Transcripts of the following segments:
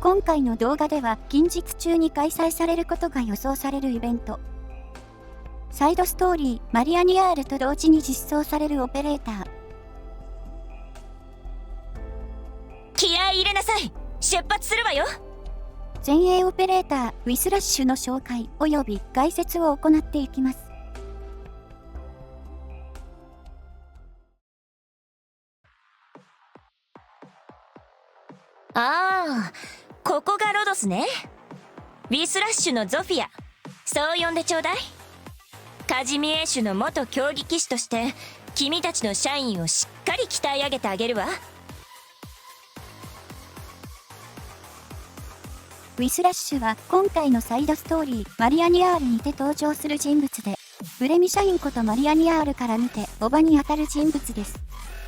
今回の動画では近日中に開催されることが予想されるイベント、サイドストーリーマリアニアールと同時に実装されるオペレーター。気合い入れなさい。出発するわよ。前衛オペレーターウィスラッシュの紹介及び解説を行っていきます。ああ、ここがロドスね。ウィスラッシュのゾフィア、そう呼んでちょうだい。カジミエーシュの元競技騎士として君たちの社員をしっかり鍛え上げてあげるわ。ウィスラッシュは今回のサイドストーリーマリアニアールにて登場する人物で、ブレミ社員ことマリアニアールから見て叔母にあたる人物です。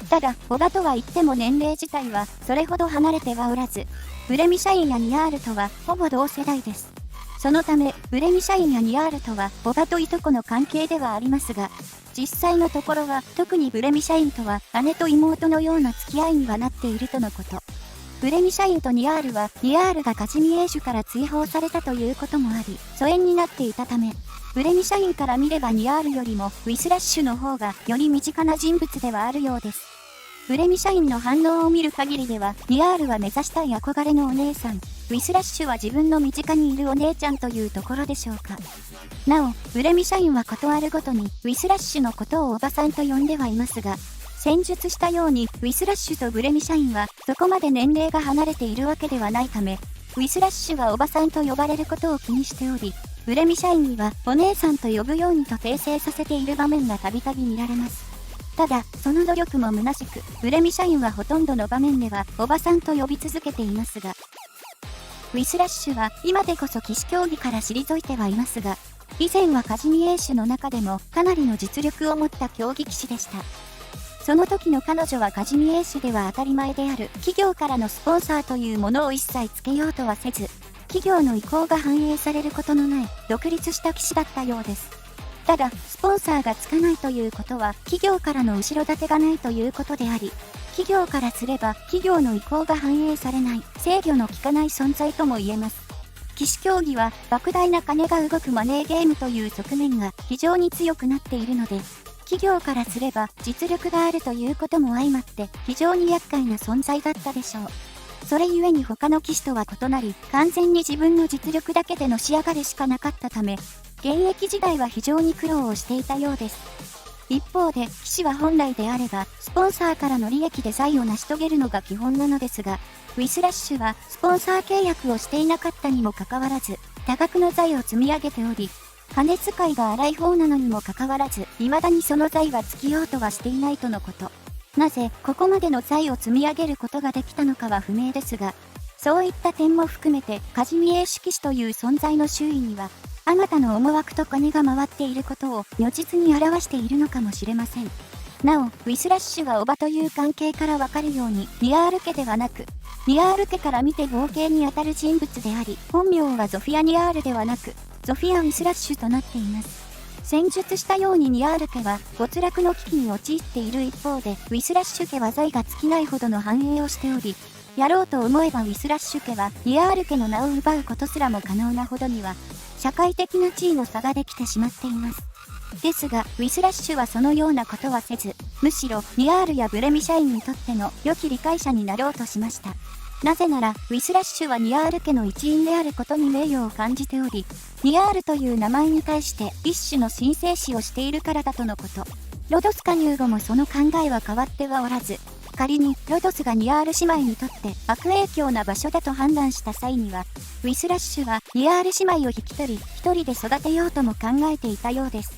ただ叔母とは言っても年齢自体はそれほど離れてはおらず、ブレミ社員やニアールとはほぼ同世代です。そのためブレミ社員やニアールとは叔母といとこの関係ではありますが、実際のところは特にブレミ社員とは姉と妹のような付き合いにはなっているとのこと。ブレミ社員とニアールはニアールがカジミエーシュから追放されたということもあり疎遠になっていたため、ブレミ社員から見ればニアールよりもウィスラッシュの方がより身近な人物ではあるようです。ブレミ社員の反応を見る限りではニアールは目指したい憧れのお姉さん、ウィスラッシュは自分の身近にいるお姉ちゃんというところでしょうか。なおブレミ社員はことあるごとにウィスラッシュのことをおばさんと呼んではいますが、先述したようにウィスラッシュとブレミ社員はそこまで年齢が離れているわけではないため、ウィスラッシュはおばさんと呼ばれることを気にしており、ブレミ社員にはお姉さんと呼ぶようにと訂正させている場面がたびたび見られます。ただその努力も虚しく、ブレミ社員はほとんどの場面ではおばさんと呼び続けていますが、ウィスラッシュは今でこそ騎士競技から退いてはいますが、以前はカジミエーシュの中でもかなりの実力を持った競技騎士でした。その時の彼女はカジミエーシュでは当たり前である企業からのスポンサーというものを一切つけようとはせず、企業の意向が反映されることのない独立した騎士だったようです。ただスポンサーがつかないということは企業からの後ろ盾がないということであり、企業からすれば企業の意向が反映されない制御の効かない存在とも言えます。騎士競技は莫大な金が動くマネーゲームという側面が非常に強くなっているので、企業からすれば実力があるということも相まって非常に厄介な存在だったでしょう。それゆえに他の騎士とは異なり、完全に自分の実力だけでのし上がるしかなかったため、現役時代は非常に苦労をしていたようです。一方で騎士は本来であればスポンサーからの利益で財を成し遂げるのが基本なのですが、ウィスラッシュはスポンサー契約をしていなかったにもかかわらず多額の財を積み上げており、金遣いが荒い方なのにもかかわらず未だにその財は尽きようとはしていないとのこと。なぜここまでの財を積み上げることができたのかは不明ですが、そういった点も含めてカジミエーシュ騎士という存在の周囲にはあまたの思惑と金が回っていることを如実に表しているのかもしれません。なおウィスラッシュは叔母という関係からわかるようにニアール家ではなく、ニアール家から見て合計にあたる人物であり、本名はゾフィア・ニアールではなくゾフィア・ウィスラッシュとなっています。先述したようにニアール家は没落の危機に陥っている一方で、ウィスラッシュ家は財が尽きないほどの繁栄をしており、やろうと思えばウィスラッシュ家はニアール家の名を奪うことすらも可能なほどには社会的な地位の差ができてしまっています。ですがウィスラッシュはそのようなことはせず、むしろニアールやブレミ社員にとっての良き理解者になろうとしました。なぜならウィスラッシュはニアール家の一員であることに名誉を感じており、ニアールという名前に対して一種の神聖視をしているからだとのこと。ロドス加入後もその考えは変わってはおらず、仮にロドスがニアール姉妹にとって悪影響な場所だと判断した際には、ウィスラッシュはニアール姉妹を引き取り一人で育てようとも考えていたようです。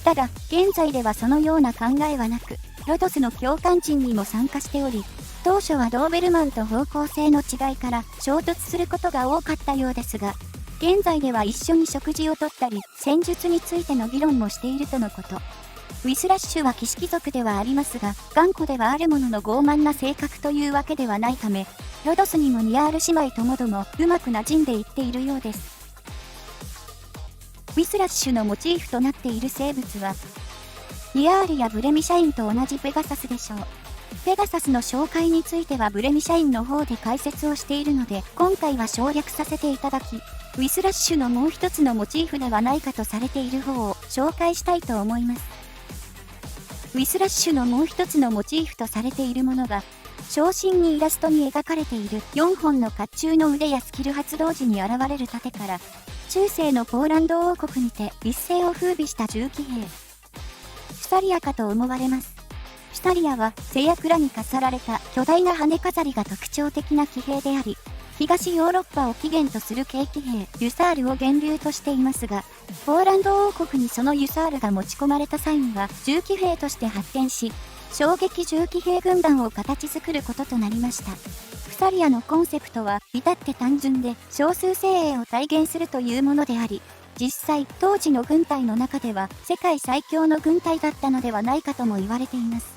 ただ現在ではそのような考えはなく、ロドスの教官人にも参加しており、当初はドーベルマンと方向性の違いから衝突することが多かったようですが、現在では一緒に食事をとったり戦術についての議論もしているとのこと。ウィスラッシュは騎士貴族ではありますが、頑固ではあるものの傲慢な性格というわけではないため、ロドスにもニアール姉妹ともどもうまく馴染んでいっているようです。ウィスラッシュのモチーフとなっている生物は、ニアールやブレミ社員と同じペガサスでしょう。ペガサスの紹介についてはブレミ社員の方で解説をしているので、今回は省略させていただき、ウィスラッシュのもう一つのモチーフではないかとされている方を紹介したいと思います。ウィスラッシュのもう一つのモチーフとされているものが、昇進にイラストに描かれている4本の甲冑の腕やスキル発動時に現れる盾から、中世のポーランド王国にて一世を風靡した重騎兵、シュタリアかと思われます。シュタリアは背櫓に飾られた巨大な羽飾りが特徴的な騎兵であり、東ヨーロッパを起源とする軽騎兵ユサールを源流としていますが、ポーランド王国にそのユサールが持ち込まれた際には重騎兵として発展し、衝撃重騎兵軍団を形作ることとなりました。シュタリアのコンセプトは至って単純で少数精鋭を体現するというものであり、実際当時の軍隊の中では世界最強の軍隊だったのではないかとも言われています。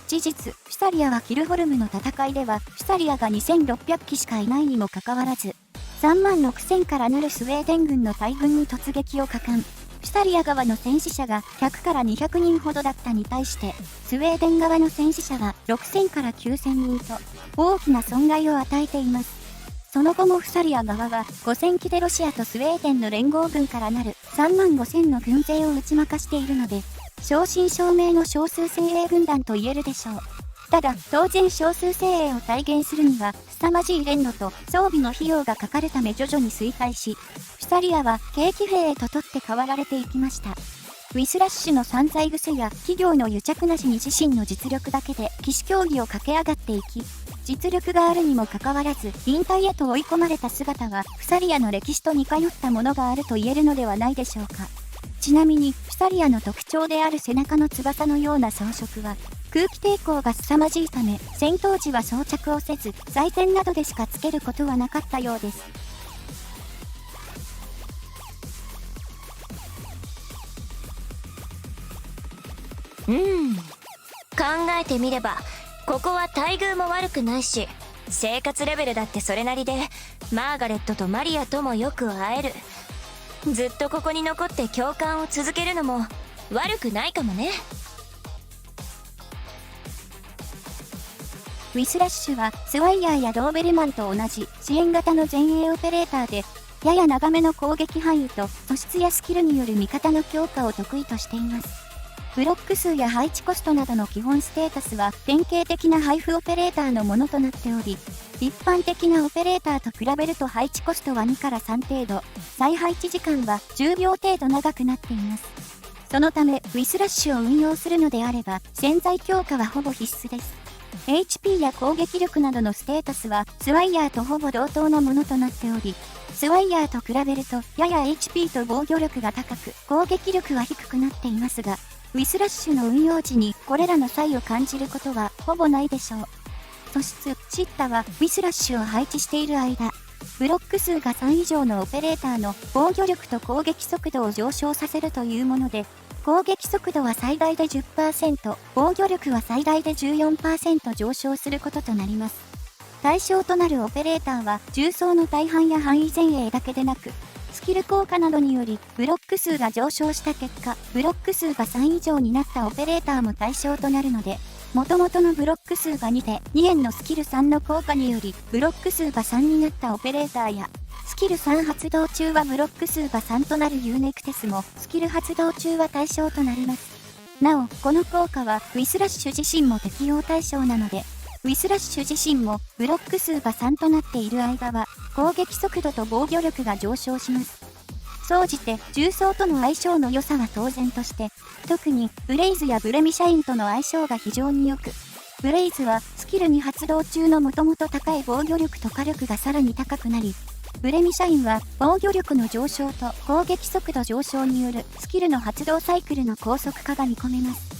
事実、シュタリアはキルホルムの戦いでは、シュタリアが2600機しかいないにもかかわらず、36000からなるスウェーデン軍の大軍に突撃を果敢。シュタリア側の戦死者が100から200人ほどだったに対して、スウェーデン側の戦死者は6000から9000人と、大きな損害を与えています。その後もシュタリア側は5000機でロシアとスウェーデンの連合軍からなる35000の軍勢を打ち負かしているので、正真正銘の少数精鋭軍団と言えるでしょう。ただ、当然少数精鋭を体現するには、凄まじい練度と装備の費用がかかるため徐々に衰退し、シュタリアは軽騎兵へと取って代わられていきました。ウィスラッシュの散財癖や企業の癒着なしに自身の実力だけで騎士競技を駆け上がっていき、実力があるにもかかわらず引退へと追い込まれた姿は、シュタリアの歴史と似通ったものがあると言えるのではないでしょうか。ちなみに、シュタリアの特徴である背中の翼のような装飾は、空気抵抗が凄まじいため、戦闘時は装着をせず、祭典などでしかつけることはなかったようです。考えてみれば、ここは待遇も悪くないし、生活レベルだってそれなりで、マーガレットとマリアともよく会える。ずっとここに残って教官を続けるのも悪くないかもね。ウィスラッシュはスワイヤーやドーベルマンと同じ支援型の前衛オペレーターで、やや長めの攻撃範囲と素質やスキルによる味方の強化を得意としています。ブロック数や配置コストなどの基本ステータスは典型的な配布オペレーターのものとなっており、一般的なオペレーターと比べると配置コストは2から3程度、再配置時間は10秒程度長くなっています。そのため、ウィスラッシュを運用するのであれば、潜在強化はほぼ必須です。HP や攻撃力などのステータスは、スワイヤーとほぼ同等のものとなっており、スワイヤーと比べると、やや HP と防御力が高く、攻撃力は低くなっていますが、ウィスラッシュの運用時にこれらの差異を感じることはほぼないでしょう。素質、シッタはウィスラッシュを配置している間、ブロック数が3以上のオペレーターの防御力と攻撃速度を上昇させるというもので、攻撃速度は最大で 10%、防御力は最大で 14% 上昇することとなります。対象となるオペレーターは重装の大半や範囲前衛だけでなく、スキル効果などによりブロック数が上昇した結果、ブロック数が3以上になったオペレーターも対象となるので、元々のブロック数が2で2円のスキル3の効果によりブロック数が3になったオペレーターや、スキル3発動中はブロック数が3となる UNECTES もスキル発動中は対象となります。なお、この効果はウィスラッシュ自身も適用対象なので、ウィスラッシュ自身もブロック数が3となっている間は攻撃速度と防御力が上昇します。総じて重装との相性の良さは当然として、特にブレイズやブレミシャインとの相性が非常に良く、ブレイズはスキルに発動中のもともと高い防御力と火力がさらに高くなり、ブレミシャインは防御力の上昇と攻撃速度上昇によるスキルの発動サイクルの高速化が見込めます。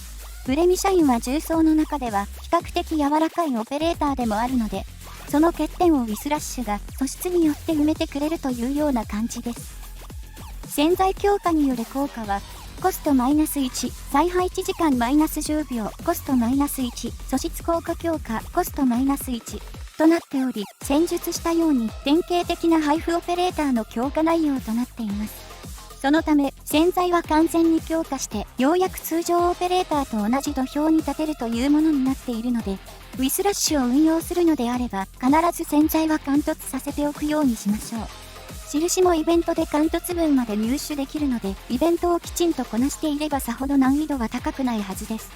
ブレミシャインは重装の中では比較的柔らかいオペレーターでもあるので、その欠点をウィスラッシュが素質によって埋めてくれるというような感じです。潜在強化による効果は、コストマイナス1、再配置時間マイナス10秒、コストマイナス1、素質効果強化、コストマイナス1となっており、先述したように典型的な配布オペレーターの強化内容となっています。そのため、潜在は完全に強化して、ようやく通常オペレーターと同じ土俵に立てるというものになっているので、ウィスラッシュを運用するのであれば、必ず洗剤は貫突させておくようにしましょう。印もイベントで貫突分まで入手できるので、イベントをきちんとこなしていればさほど難易度は高くないはずです。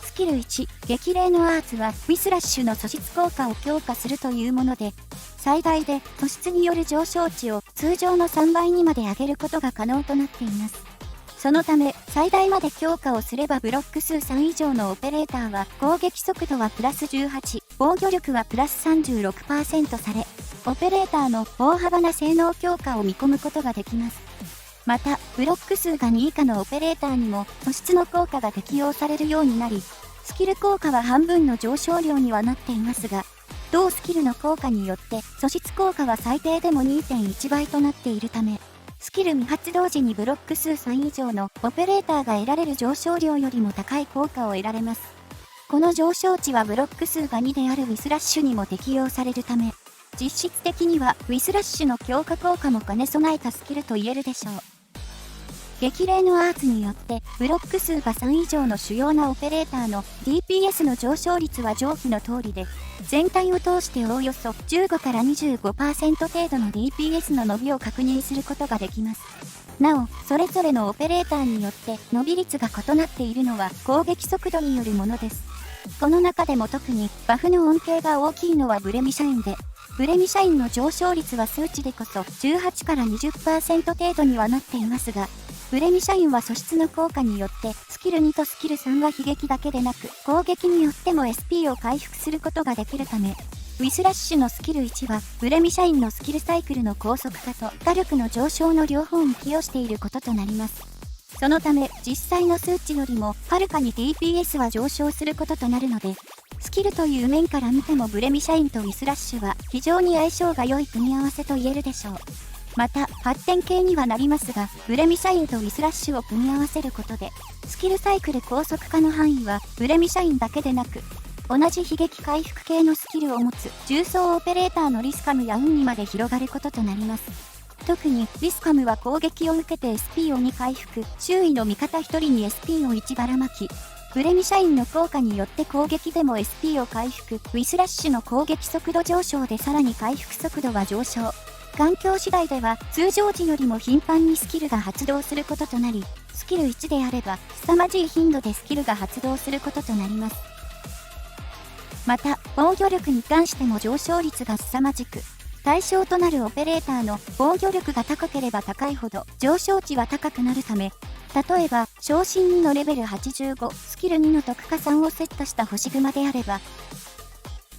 スキル1、激励のアーツは、ウィスラッシュの素質効果を強化するというもので、最大で素質による上昇値を通常の3倍にまで上げることが可能となっています。そのため、最大まで強化をすればブロック数3以上のオペレーターは攻撃速度はプラス18、防御力はプラス 36% され、オペレーターの大幅な性能強化を見込むことができます。また、ブロック数が2以下のオペレーターにも素質の効果が適用されるようになり、スキル効果は半分の上昇量にはなっていますが、同スキルの効果によって素質効果は最低でも 2.1 倍となっているため、スキル未発動時にブロック数3以上のオペレーターが得られる上昇量よりも高い効果を得られます。この上昇値はブロック数が2であるウィスラッシュにも適用されるため、実質的にはウィスラッシュの強化効果も兼ね備えたスキルと言えるでしょう。激励のアーツによってブロック数が3以上の主要なオペレーターの DPS の上昇率は上記の通りで、全体を通しておおよそ15から 25% 程度の DPS の伸びを確認することができます。なお、それぞれのオペレーターによって伸び率が異なっているのは攻撃速度によるものです。この中でも特にバフの恩恵が大きいのはブレミ社員で、ブレミ社員の上昇率は数値でこそ18から 20% 程度にはなっていますが、ブレミ社員は素質の効果によってスキル2とスキル3は悲劇だけでなく攻撃によっても SP を回復することができるため、ウィスラッシュのスキル1はブレミ社員のスキルサイクルの高速化と火力の上昇の両方に寄与していることとなります。そのため実際の数値よりもはるかに DPS は上昇することとなるので、スキルという面から見てもブレミ社員とウィスラッシュは非常に相性が良い組み合わせと言えるでしょう。また、発展系にはなりますが、ブレミ社員とウィスラッシュを組み合わせることで、スキルサイクル高速化の範囲は、ブレミ社員だけでなく、同じ悲劇回復系のスキルを持つ重装オペレーターのリスカムや運にまで広がることとなります。特に、リスカムは攻撃を受けて SP を2回復、周囲の味方1人に SP を1ばらまき、ブレミ社員の効果によって攻撃でも SP を回復、ウィスラッシュの攻撃速度上昇でさらに回復速度は上昇。環境次第では通常時よりも頻繁にスキルが発動することとなり、スキル1であれば凄まじい頻度でスキルが発動することとなります。また、防御力に関しても上昇率が凄まじく、対象となるオペレーターの防御力が高ければ高いほど上昇値は高くなるため、例えば、昇進2のレベル85、スキル2の特化3をセットした星熊であれば、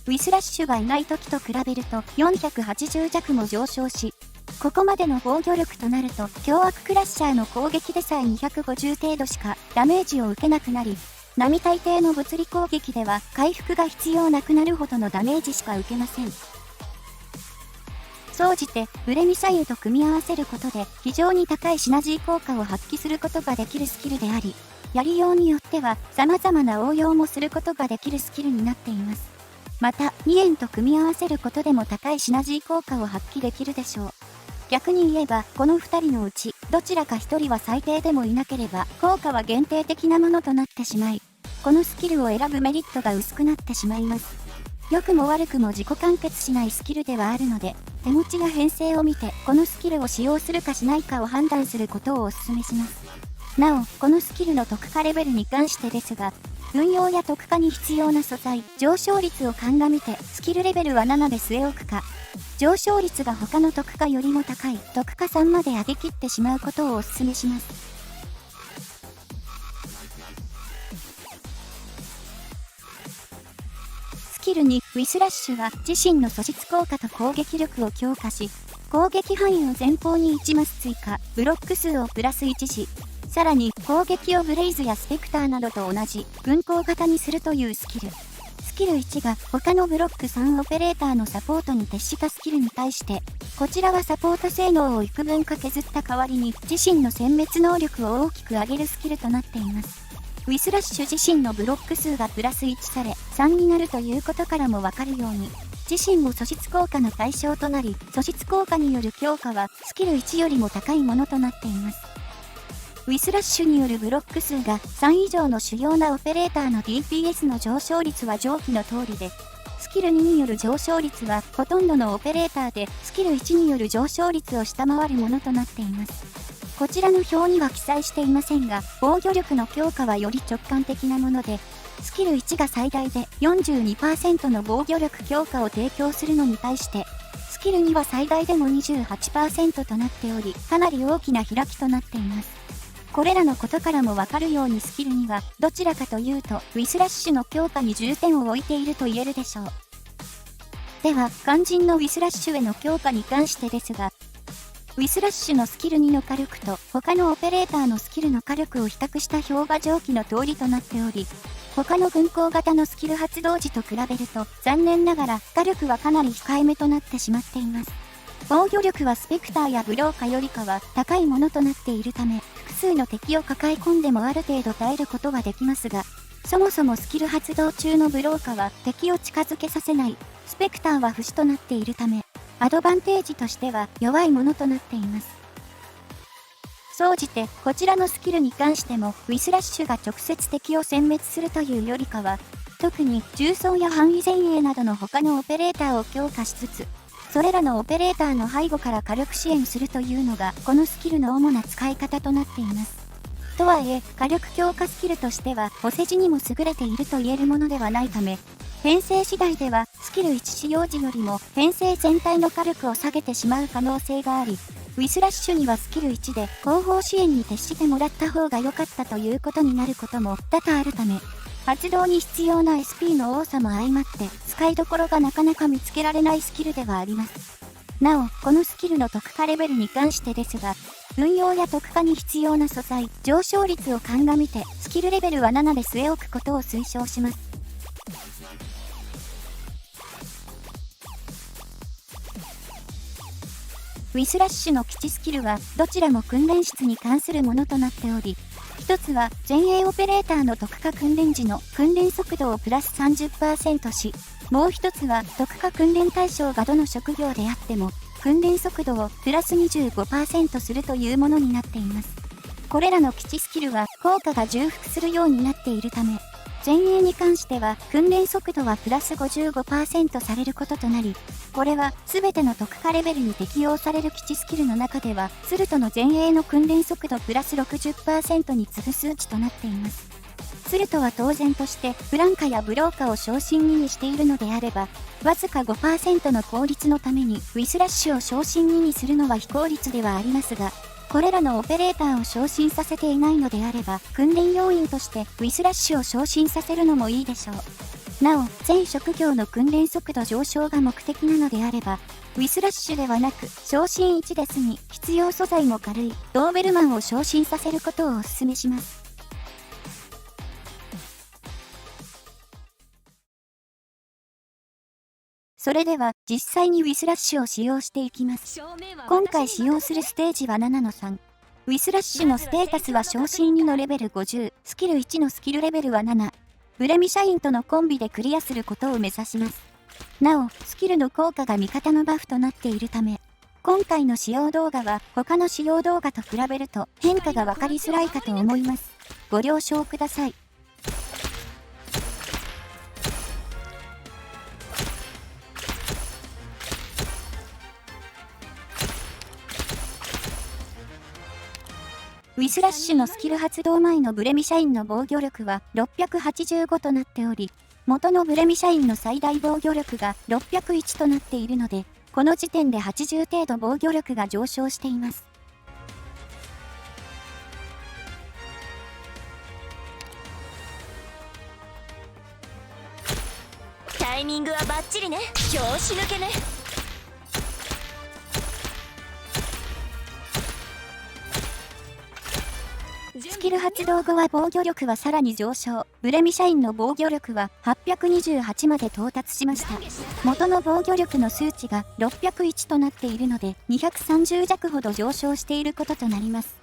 ウィスラッシュがいない時と比べると480弱も上昇し、ここまでの防御力となると凶悪クラッシャーの攻撃でさえ250程度しかダメージを受けなくなり、並大抵の物理攻撃では回復が必要なくなるほどのダメージしか受けません。総じて、ブレミ社員と組み合わせることで非常に高いシナジー効果を発揮することができるスキルであり、やりようによっては様々な応用もすることができるスキルになっています。また、2円と組み合わせることでも高いシナジー効果を発揮できるでしょう。逆に言えば、この2人のうち、どちらか1人は最低でもいなければ、効果は限定的なものとなってしまい、このスキルを選ぶメリットが薄くなってしまいます。良くも悪くも自己完結しないスキルではあるので、手持ちや編成を見て、このスキルを使用するかしないかを判断することをお勧めします。なお、このスキルの特化レベルに関してですが、運用や特化に必要な素材、上昇率を鑑みて、スキルレベルは7で据え置くか、上昇率が他の特化よりも高い特化3まで上げ切ってしまうことをお勧めします。スキル2、ウィスラッシュは自身の素質効果と攻撃力を強化し、攻撃範囲を前方に1マス追加、ブロック数をプラス1し、さらに攻撃をブレイズやスペクターなどと同じ軍港型にするというスキル。スキル1が他のブロック3オペレーターのサポートに徹したスキルに対して、こちらはサポート性能を幾分か削った代わりに自身の殲滅能力を大きく上げるスキルとなっています。ウィスラッシュ自身のブロック数がプラス1され3になるということからもわかるように、自身も素質効果の対象となり、素質効果による強化はスキル1よりも高いものとなっています。ウィスラッシュによるブロック数が3以上の主要なオペレーターの DPS の上昇率は上記の通りで、スキル2による上昇率はほとんどのオペレーターでスキル1による上昇率を下回るものとなっています。こちらの表には記載していませんが、防御力の強化はより直感的なもので、スキル1が最大で 42% の防御力強化を提供するのに対して、スキル2は最大でも 28% となっており、かなり大きな開きとなっています。これらのことからもわかるようにスキル2はどちらかというとウィスラッシュの強化に重点を置いていると言えるでしょう。では、肝心のウィスラッシュへの強化に関してですが、ウィスラッシュのスキル2の火力と他のオペレーターのスキルの火力を比較した表が上記の通りとなっており、他の軍港型のスキル発動時と比べると残念ながら火力はかなり控えめとなってしまっています。防御力はスペクターやブローカよりかは高いものとなっているため、複数の敵を抱え込んでもある程度耐えることはできますが、そもそもスキル発動中のブローカは敵を近づけさせない、スペクターは不死となっているため、アドバンテージとしては弱いものとなっています。総じて、こちらのスキルに関しても、ウィスラッシュが直接敵を殲滅するというよりかは、特に重装や範囲前衛などの他のオペレーターを強化しつつ、それらのオペレーターの背後から火力支援するというのが、このスキルの主な使い方となっています。とはいえ、火力強化スキルとしては、お世辞にも優れていると言えるものではないため、編成次第では、スキル1使用時よりも、編成全体の火力を下げてしまう可能性があり、ウィスラッシュにはスキル1で後方支援に徹してもらった方が良かったということになることも多々あるため、発動に必要な SP の多さも相まって使いどころがなかなか見つけられないスキルではあります。なお、このスキルの特化レベルに関してですが、運用や特化に必要な素材、上昇率を鑑みてスキルレベルは7で据え置くことを推奨します。ウィスラッシュの基地スキルはどちらも訓練室に関するものとなっており、一つは前衛オペレーターの特化訓練時の訓練速度をプラス 30% し、もう一つは特化訓練対象がどの職業であっても訓練速度をプラス 25% するというものになっています。これらの基地スキルは効果が重複するようになっているため、前衛に関しては訓練速度はプラス 55% されることとなり、これは全ての特化レベルに適用される基地スキルの中では、スルトの前衛の訓練速度プラス 60% に次ぐ数値となっています。スルトは当然としてフランカやブローカを昇進2にしているのであれば、わずか 5% の効率のためにウィスラッシュを昇進2にするのは非効率ではありますが、これらのオペレーターを昇進させていないのであれば、訓練要員としてウィスラッシュを昇進させるのもいいでしょう。なお、全職業の訓練速度上昇が目的なのであれば、ウィスラッシュではなく、昇進1で済み、必要素材も軽いドーベルマンを昇進させることをお勧めします。それでは、実際にウィスラッシュを使用していきます。今回使用するステージは7の3。ウィスラッシュのステータスは昇進2のレベル50、スキル1のスキルレベルは7。ブレミ社員とのコンビでクリアすることを目指します。なお、スキルの効果が味方のバフとなっているため、今回の使用動画は他の使用動画と比べると変化がわかりづらいかと思います。ご了承ください。ウィスラッシュのスキル発動前のブレミ社員の防御力は685となっており、元のブレミ社員の最大防御力が601となっているので、この時点で80程度防御力が上昇しています。タイミングはバッチリね。拍子抜けね。スキル発動後は防御力はさらに上昇。ブレミ社員の防御力は828まで到達しました。元の防御力の数値が601となっているので、230弱ほど上昇していることとなります。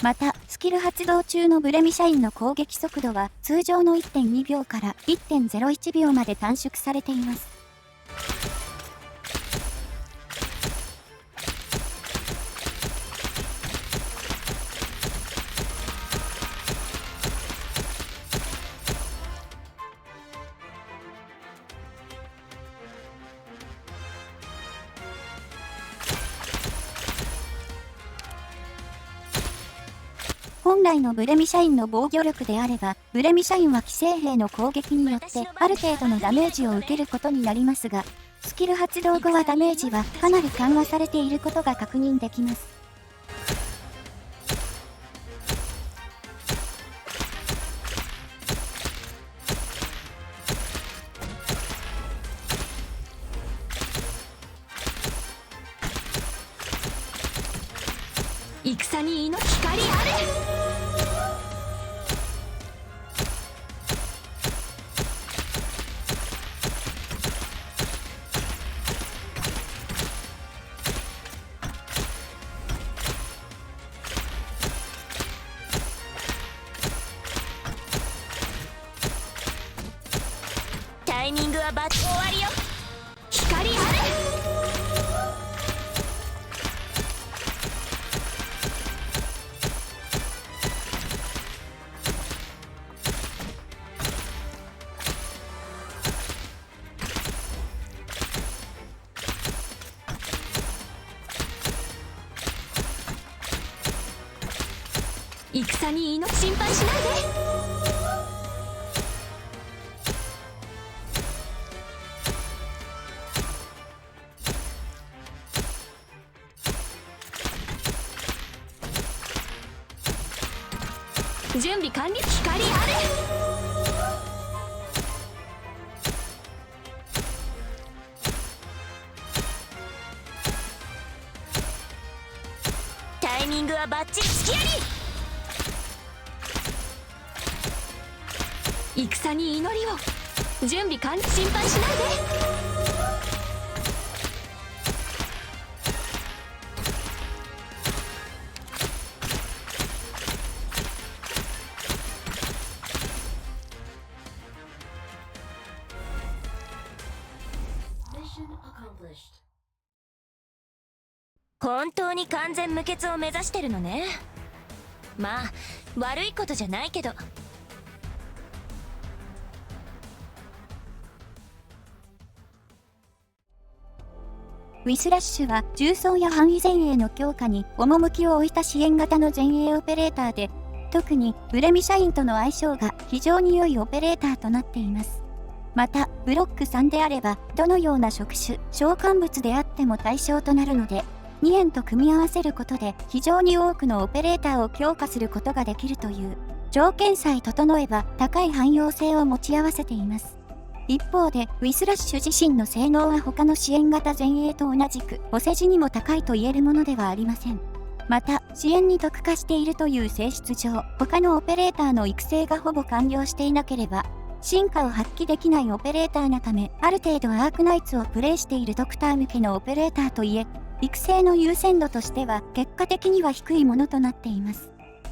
また、スキル発動中のブレミ社員の攻撃速度は通常の 1.2 秒から 1.01 秒まで短縮されています。本来のブレミ社員の防御力であれば、ブレミ社員は既製兵の攻撃によってある程度のダメージを受けることになりますが、スキル発動後はダメージはかなり緩和されていることが確認できます。戦に命光あれ。タイミングはバッチ終わりよ。光あれ。戦に命心配しないで。準備完了。光あれ。タイミングはバッチリ。隙あり。戦に祈りを。準備完了。心配しないで。本当に完全無欠を目指してるのね。まあ悪いことじゃないけど。ウィスラッシュは重装や範囲前衛の強化に趣を置いた支援型の前衛オペレーターで、特にブレミ社員との相性が非常に良いオペレーターとなっています。また、ブロック3であれば、どのような職種、召喚物であっても対象となるので、2円と組み合わせることで非常に多くのオペレーターを強化することができるという、条件さえ整えば高い汎用性を持ち合わせています。一方で、ウィスラッシュ自身の性能は他の支援型前衛と同じく、お世辞にも高いと言えるものではありません。また、支援に特化しているという性質上、他のオペレーターの育成がほぼ完了していなければ、進化を発揮できないオペレーターなため、ある程度アークナイツをプレイしているドクター向けのオペレーターといえ、育成の優先度としては結果的には低いものとなっています。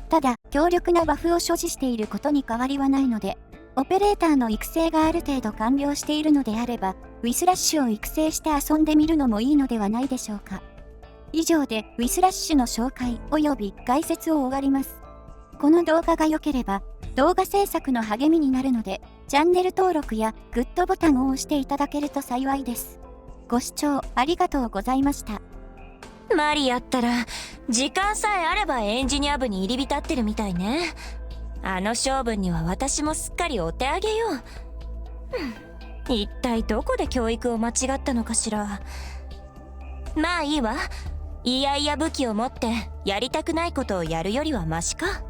ただ、強力なバフを所持していることに変わりはないので、オペレーターの育成がある程度完了しているのであれば、ウィスラッシュを育成して遊んでみるのもいいのではないでしょうか。以上で、ウィスラッシュの紹介及び解説を終わります。この動画が良ければ、動画制作の励みになるので、チャンネル登録やグッドボタンを押していただけると幸いです。ご視聴ありがとうございました。マリやったら、時間さえあればエンジニア部に入り浸ってるみたいね。あの性分には私もすっかりお手上げよ。一体どこで教育を間違ったのかしら。まあいいわ。いやいや武器を持ってやりたくないことをやるよりはマシか。